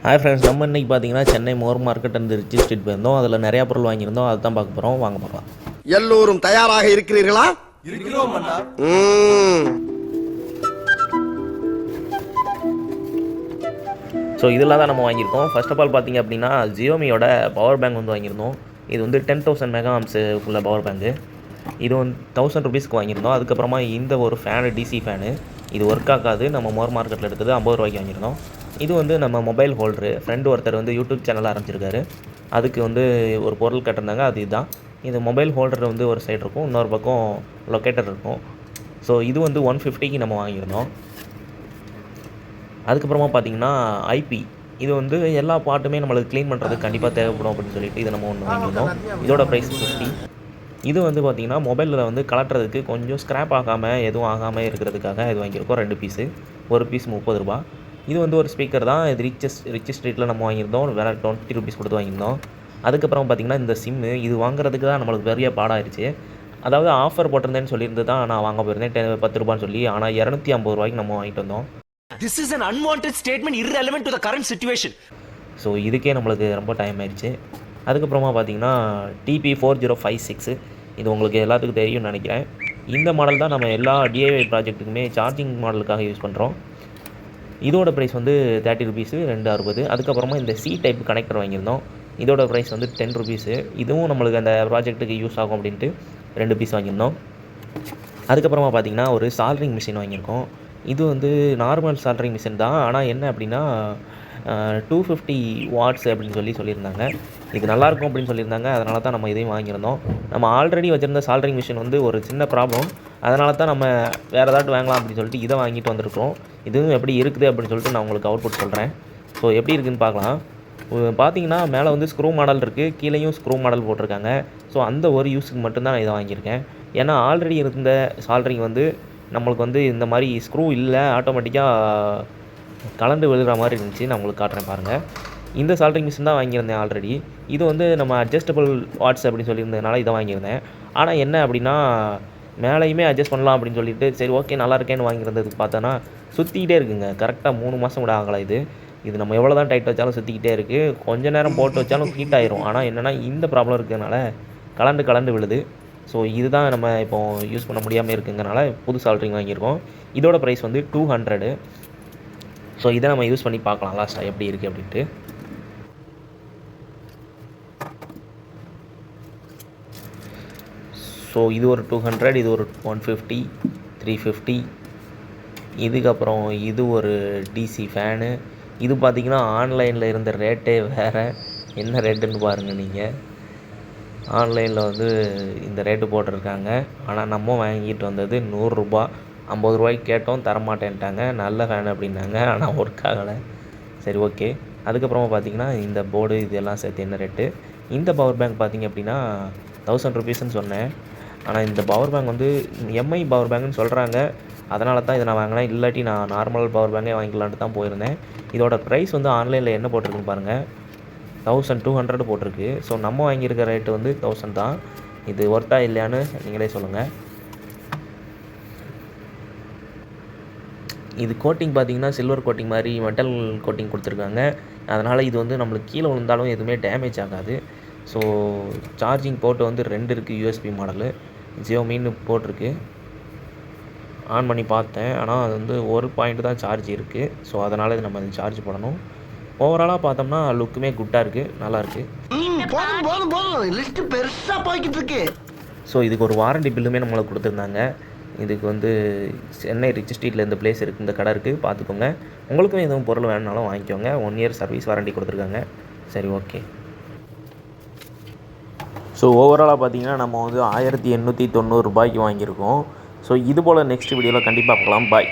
Hi friends, நம்ம இன்றைக்கி பார்த்தீங்கன்னா சென்னை மோர் மார்க்கெட் அண்ட் ரிச்சி ஸ்ட்ரீட் போயிருந்தோம். அதில் நிறையா பொருள் வாங்கியிருந்தோம். அதை தான் பார்க்க போகிறோம். வாங்க பார்க்கலாம். எல்லோரும் தயாராக இருக்கிறீர்களா? ஸோ இதெல்லாம் தான் நம்ம வாங்கியிருக்கோம். ஃபர்ஸ்ட் ஆஃப் ஆல் பார்த்தீங்க அப்படின்னா ஜியோமியோட பவர் பேங்க் வந்து வாங்கியிருந்தோம். இது வந்து 10,000 மெகா ஆம்ஸ் உள்ள பவர் பேங்கு. இது வந்து 1000 ருபீஸ்க்கு வாங்கியிருந்தோம். அதுக்கப்புறமா இந்த ஒரு ஃபேனு, டிசி ஃபேனு, இது ஒர்க் ஆகாது. நம்ம மோர் மார்க்கெட்டில் எடுத்தது 50 ரூபாய்க்கு வாங்கியிருந்தோம். இது வந்து நம்ம மொபைல் ஹோல்டரு. ஃப்ரெண்டு ஒருத்தர் வந்து யூடியூப் சேனல் ஆரம்பிச்சிருக்காரு. அதுக்கு வந்து ஒரு பொருள் கட்டிருந்தாங்க. அது இதுதான். இது மொபைல் ஹோல்டர் வந்து ஒரு சைடு இருக்கும், இன்னொரு பக்கம் லொக்கேட்டர் இருக்கும். ஸோ இது வந்து 150க்கு நம்ம வாங்கியிருந்தோம். அதுக்கப்புறமா பார்த்திங்கன்னா ஐபி, இது வந்து எல்லா பாட்டுமே நம்மளுக்கு க்ளீன் பண்ணுறதுக்கு கண்டிப்பாக தேவைப்படும் அப்படின்னு சொல்லிட்டு இதை நம்ம ஒன்று வாங்கியிருந்தோம். இதோட ப்ரைஸ் 50. இது வந்து பார்த்திங்கன்னா மொபைலில் வந்து கலட்டுறதுக்கு கொஞ்சம் ஸ்க்ராப் ஆகாமல் எதுவும் ஆகாமல் இருக்கிறதுக்காக இது வாங்கியிருக்கோம். 2 பீஸு, ஒரு பீஸ் 30 ரூபா. இது வந்து ஒரு ஸ்பீக்கர் தான். இது ரிச் ஸ்ட்ரீட்டில் நம்ம வாங்கியிருந்தோம். வேறு 20 ருபீஸ் கொடுத்து வாங்கியிருந்தோம். அதுக்கப்புறம் பார்த்திங்கன்னா இந்த சிம்மு, இது வாங்குறதுக்கு தான் நம்மளுக்கு பெரிய பாடாயிருச்சு. அதாவது ஆஃபர் போட்டிருந்தேன்னு சொல்லியிருந்து தான் நான் வாங்க போயிருந்தேன் 10 ரூபான்னு சொல்லி. ஆனால் 250 ரூபாய்க்கு நம்ம வாங்கிட்டு வந்தோம். This is an unwanted statement irrelevant to the current situation. So இதுக்கே நம்மளுக்கு ரொம்ப டைம் ஆயிடுச்சு. அதுக்கப்புறமா பார்த்திங்கன்னா TP4056, இது உங்களுக்கு எல்லாத்துக்கும் தெரியும்னு நினைக்கிறேன். இந்த மாடல் தான் நம்ம எல்லா DIY ப்ராஜெக்ட்டுக்குமே சார்ஜிங் மாடலுக்காக யூஸ் பண்ணுறோம். இதோட ப்ரைஸ் வந்து 30 ருபீஸு, 260. அதுக்கப்புறமா இந்த C டைப் கனெக்டர் வாங்கியிருந்தோம். இதோட ப்ரைஸ் வந்து 10 ருபீஸு. இதுவும் நம்மளுக்கு அந்த ப்ராஜெக்ட்டுக்கு யூஸ் ஆகும் அப்படின்ட்டு 2 பீஸ் வாங்கியிருந்தோம். அதுக்கப்புறமா பார்த்திங்கன்னா ஒரு சால்ட்ரிங் மிஷின் வாங்கியிருக்கோம். இது வந்து நார்மல் சால்ட்ரிங் மிஷின் தான். ஆனால் என்ன அப்படின்னா 250 வாட்ஸ் அப்படின்னு சொல்லியிருந்தாங்க. இது நல்லாயிருக்கும் அப்படின்னு சொல்லியிருந்தாங்க. அதனால தான் நம்ம இதையும் வாங்கியிருந்தோம். நம்ம ஆல்ரெடி வச்சுருந்த சால்ட்ரிங் மிஷின் வந்து ஒரு சின்ன ப்ராப்ளம். அதனால தான் நம்ம வேறு ஏதாட்டு வாங்கலாம் அப்படின்னு சொல்லிட்டு இதை வாங்கிட்டு வந்திருக்கிறோம். இதுவும் எப்படி இருக்குது அப்படின்னு சொல்லிட்டு நான் உங்களுக்கு அவுட்புட் சொல்கிறேன். ஸோ எப்படி இருக்குதுன்னு பார்க்கலாம். பார்த்தீங்கன்னா மேலே வந்து ஸ்க்ரூ மாடல் இருக்குது, கீழேயும் ஸ்க்ரூ மாடல் போட்டிருக்காங்க. ஸோ அந்த ஒரு யூஸுக்கு மட்டும்தான் நான் இதை வாங்கியிருக்கேன். ஏன்னா ஆல்ரெடி இருந்த சால்ட்ரிங் வந்து நம்மளுக்கு வந்து இந்த மாதிரி ஸ்க்ரூ இல்லை, ஆட்டோமேட்டிக்காக கலந்து விழுகிற மாதிரி இருந்துச்சு. நான் உங்களுக்கு காட்டுறேன் பாருங்கள். இந்த சால்ட்ரிங் மிஷின் தான் வாங்கியிருந்தேன் ஆல்ரெடி. இது வந்து நம்ம அட்ஜஸ்டபிள் வாட்ஸ் அப்படின்னு சொல்லியிருந்ததுனால இதை வாங்கியிருந்தேன். ஆனால் என்ன அப்படின்னா மேலேயுமே அட்ஜஸ்ட் பண்ணலாம் அப்படின்னு சொல்லிட்டு சரி ஓகே நல்லா இருக்கேன்னு வாங்கியிருந்ததுக்கு பார்த்தோன்னா சுற்றிக்கிட்டே இருக்குங்க. கரெக்டாக 3 மாதம் கூட ஆகலை. இது நம்ம எவ்வளோ தான் டைட் வச்சாலும் சுற்றிக்கிட்டே இருக்குது. கொஞ்சம் நேரம் போட்டு வச்சாலும் ஹீட் ஆயிரும். ஆனால் என்னென்னா இந்த ப்ராப்ளம் இருக்கிறதுனால கலண்டு விழுது. ஸோ இதுதான் நம்ம இப்போ யூஸ் பண்ண முடியாமல் இருக்குங்கிறனால புது சால்ட்ரிங் வாங்கியிருக்கோம். இதோட ப்ரைஸ் வந்து 200. ஸோ இதை நம்ம யூஸ் பண்ணி பார்க்கலாம் லாஸ்ட்டாக எப்படி இருக்குது அப்படின்ட்டு. ஸோ இது ஒரு 200, இது ஒரு 150, 350. இதுக்கப்புறம் இது ஒரு டிசி ஃபேனு. இது பார்த்திங்கன்னா ஆன்லைனில் இருந்த ரேட்டே வேறு. என்ன ரேட்டுன்னு பாருங்கள் நீங்கள். ஆன்லைனில் வந்து இந்த ரேட்டு போட்டிருக்காங்க. ஆனால் நம்ம வாங்கிட்டு வந்தது 100 ரூபா. 50 ரூபாய்க்கு கேட்டோம், தரமாட்டேன்ட்டாங்க. நல்ல ஃபேன் அப்படின்னாங்க, ஆனால் ஒர்க் ஆகலை. சரி ஓகே. அதுக்கப்புறமா பார்த்திங்கன்னா இந்த போர்டு இதெல்லாம் சேர்த்து என்ன ரேட்டு. இந்த பவர் பேங்க் பார்த்திங்க அப்படின்னா 1000 ருபீஸ்ன்னு சொன்னேன். ஆனால் இந்த பவர் பேங்க் வந்து MI பவர் பேங்க்னு சொல்கிறாங்க. அதனால தான் இதை நான் வாங்கினேன். இல்லாட்டி நான் நார்மல் பவர் பேங்கே வாங்கிக்கலான்ட்டு தான் போயிருந்தேன். இதோட ப்ரைஸ் வந்து ஆன்லைனில் என்ன போட்டிருக்குன்னு பாருங்கள், 1200 போட்டிருக்கு. ஸோ நம்ம வாங்கியிருக்க ரேட்டு வந்து 1000 தான். இது ஒர்த்தா இல்லையான்னு நீங்களே சொல்லுங்கள். இது கோட்டிங் பார்த்திங்கன்னா சில்வர் கோட்டிங் மாதிரி மெட்டல் கோட்டிங் கொடுத்துருக்காங்க. அதனால் இது வந்து நம்மளுக்கு கீழே விழுந்தாலும் எதுவுமே டேமேஜ் ஆகாது. ஸோ சார்ஜிங் போர்ட்டு வந்து 2 இருக்குது. USB மாடலு ஜியோமின்னு போட்டிருக்கு. ஆன் பண்ணி பார்த்தேன். ஆனால் அது வந்து 1 பாயிண்ட் தான் சார்ஜ் இருக்குது. ஸோ அதனால் இது நம்ம சார்ஜ் பண்ணணும். ஓவராலாக பார்த்தோம்னா லுக்குமே குட்டாக இருக்குது, நல்லாயிருக்கு. ஸோ இதுக்கு ஒரு வாரண்டி பில்லுமே நம்மளுக்கு கொடுத்துருந்தாங்க. இதுக்கு வந்து சென்னை ரிச் ஸ்ட்ரீட்டில் இந்த பிளேஸ் இருக்குது, இந்த கடை இருக்குது, பார்த்துக்கோங்க. உங்களுக்கும் எதுவும் பொருள் வேணுனாலும் வாங்கிக்கோங்க. 1 இயர் சர்வீஸ் வாரண்டி கொடுத்துருக்காங்க. சரி ஓகே. ஸோ ஓவராலாக பார்த்தீங்கன்னா நம்ம வந்து 1890 ரூபாய்க்கு வாங்கியிருக்கோம். ஸோ இது போல் நெக்ஸ்ட் வீடியோவில் கண்டிப்பாக பார்க்கலாம். பாய்.